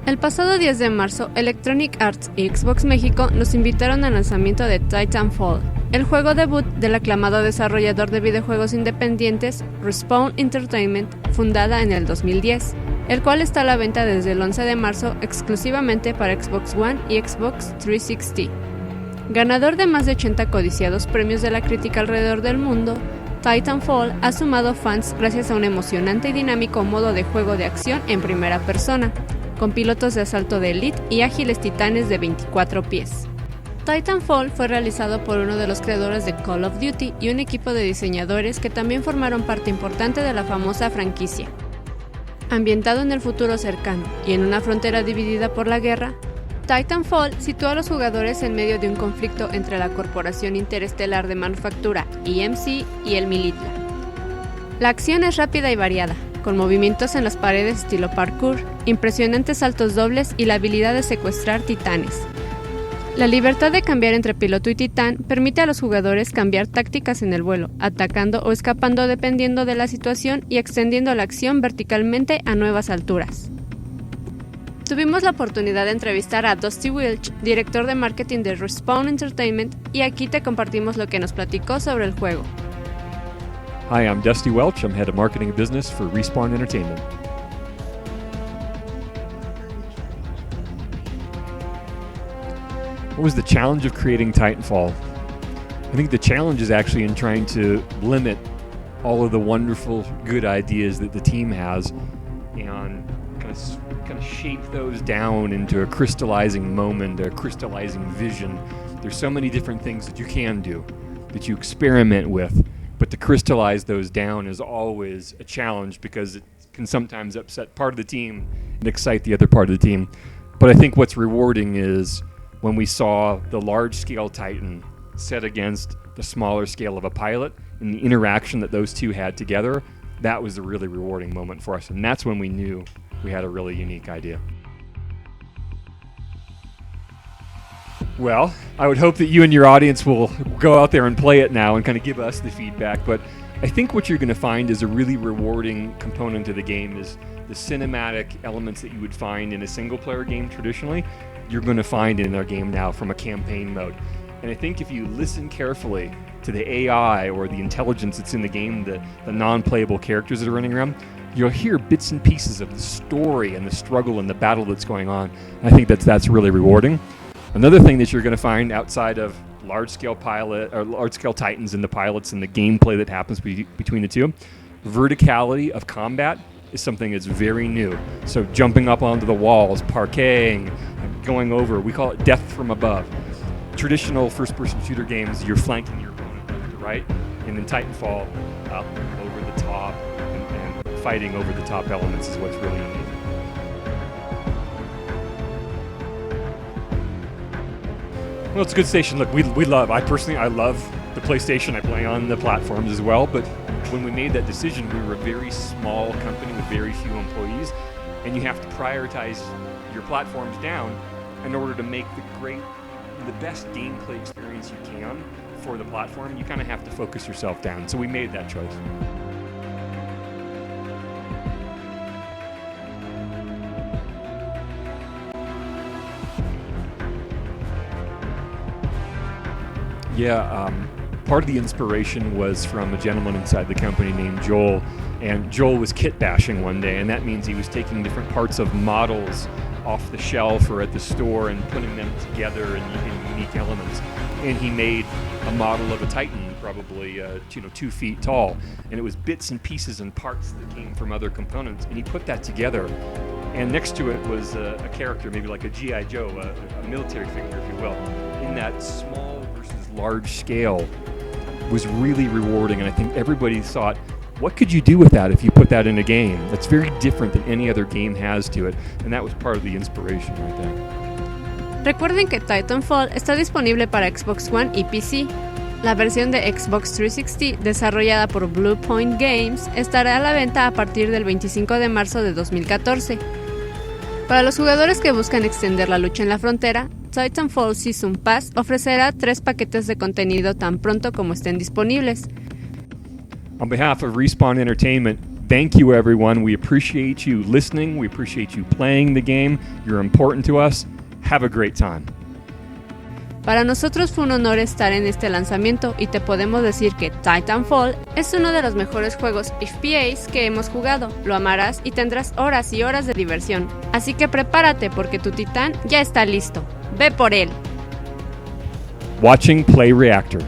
El pasado 10 de marzo, Electronic Arts y Xbox México nos invitaron al lanzamiento de Titanfall, el juego debut del aclamado desarrollador de videojuegos independientes Respawn Entertainmen, fundada en el 2010, el cual está a la venta desde el 11 de marzo exclusivamente para Xbox One y Xbox 360. Ganador de más de 80 codiciados premios de la crítica alrededor del mundo, Titanfall ha sumado fans gracias a un emocionante y dinámico modo de juego de acción en primera persona, con pilotos de asalto de élite y ágiles titanes de 24 pies. Titanfall fue realizado por uno de los creadores de Call of Duty y un equipo de diseñadores que también formaron parte importante de la famosa franquicia. Ambientado en el futuro cercano y en una frontera dividida por la guerra, Titanfall sitúa a los jugadores en medio de un conflicto entre la Corporación Interestelar de Manufactura EMC y el Militla. La acción es rápida y variada, con movimientos en las paredes estilo parkour, impresionantes saltos dobles y la habilidad de secuestrar titanes. La libertad de cambiar entre piloto y titán permite a los jugadores cambiar tácticas en el vuelo, atacando o escapando dependiendo de la situación y extendiendo la acción verticalmente a nuevas alturas. Tuvimos la oportunidad de entrevistar a Dusty Welch, director de marketing de Respawn Entertainmen, y aquí te compartimos lo que nos platicó sobre el juego. Hi, I'm Dusty Welch. I'm head of marketing and business for Respawn Entertainmen. What was the challenge of creating Titanfall? I think the challenge is actually in trying to limit all of the wonderful, good ideas that the team has and kind of shape those down into a crystallizing moment, a crystallizing vision. There's so many different things that you can do, that you experiment with, but to crystallize those down is always a challenge because it can sometimes upset part of the team and excite the other part of the team. But I think what's rewarding is when we saw the large-scale Titan set against the smaller scale of a pilot and the interaction that those two had together, that was a really rewarding moment for us. And that's when we knew we had a really unique idea. Well, I would hope that you and your audience will go out there and play it now and kind of give us the feedback. But I think what you're going to find is a really rewarding component of the game is the cinematic elements that you would find in a single-player game traditionally, you're going to find in our game now from a campaign mode. And I think if you listen carefully to the AI or the intelligence that's in the game, the non-playable characters that are running around, you'll hear bits and pieces of the story and the struggle and the battle that's going on. I think that's really rewarding. Another thing that you're going to find outside of large-scale Titans and the pilots and the gameplay that happens between the two, verticality of combat is something that's very new. So jumping up onto the walls, parkaying, going over, we call it death from above. Traditional first-person shooter games, you're flanking your opponent left to right, and in Titanfall, up, over the top, and fighting over the top elements is what's really unique. Well, it's a good station. Look, I love the PlayStation. I play on the platforms as well, but when we made that decision, we were a very small company with very few employees, and you have to prioritize your platforms down in order to make the best gameplay experience you can for the platform. You kind of have to focus yourself down. So we made that choice. Part of the inspiration was from a gentleman inside the company named Joel, and Joel was kit bashing one day, and that means he was taking different parts of models off the shelf or at the store and putting them together in unique elements. And he made a model of a Titan, probably 2 feet tall, and it was bits and pieces and parts that came from other components, and he put that together. And next to it was a character, maybe like a G.I. Joe, a military figure, if you will. In that small versus large scale was really rewarding, and I think everybody thought, what could you do with that if you put that in a game? That's very different than any other game has to it, and that was part of the inspiration right there. Recuerden que Titanfall está disponible para Xbox One y PC. La versión de Xbox 360, desarrollada por Blue Point Games, estará a la venta a partir del 25 de marzo de 2014. Para los jugadores que buscan extender la lucha en la frontera, Titanfall Season Pass ofrecerá 3 paquetes de contenido tan pronto como estén disponibles. On behalf of Respawn Entertainment, Thank you, everyone. We appreciate you listening. We appreciate you playing the game. You're important to us. Have a great time. Para nosotros fue un honor estar en este lanzamiento y te podemos decir que Titanfall es uno de los mejores juegos FPAs que hemos jugado. Lo amarás y tendrás horas y horas de diversión. Así que prepárate porque tu titán ya está listo. ¡Ve por él! Watching Play Reactor.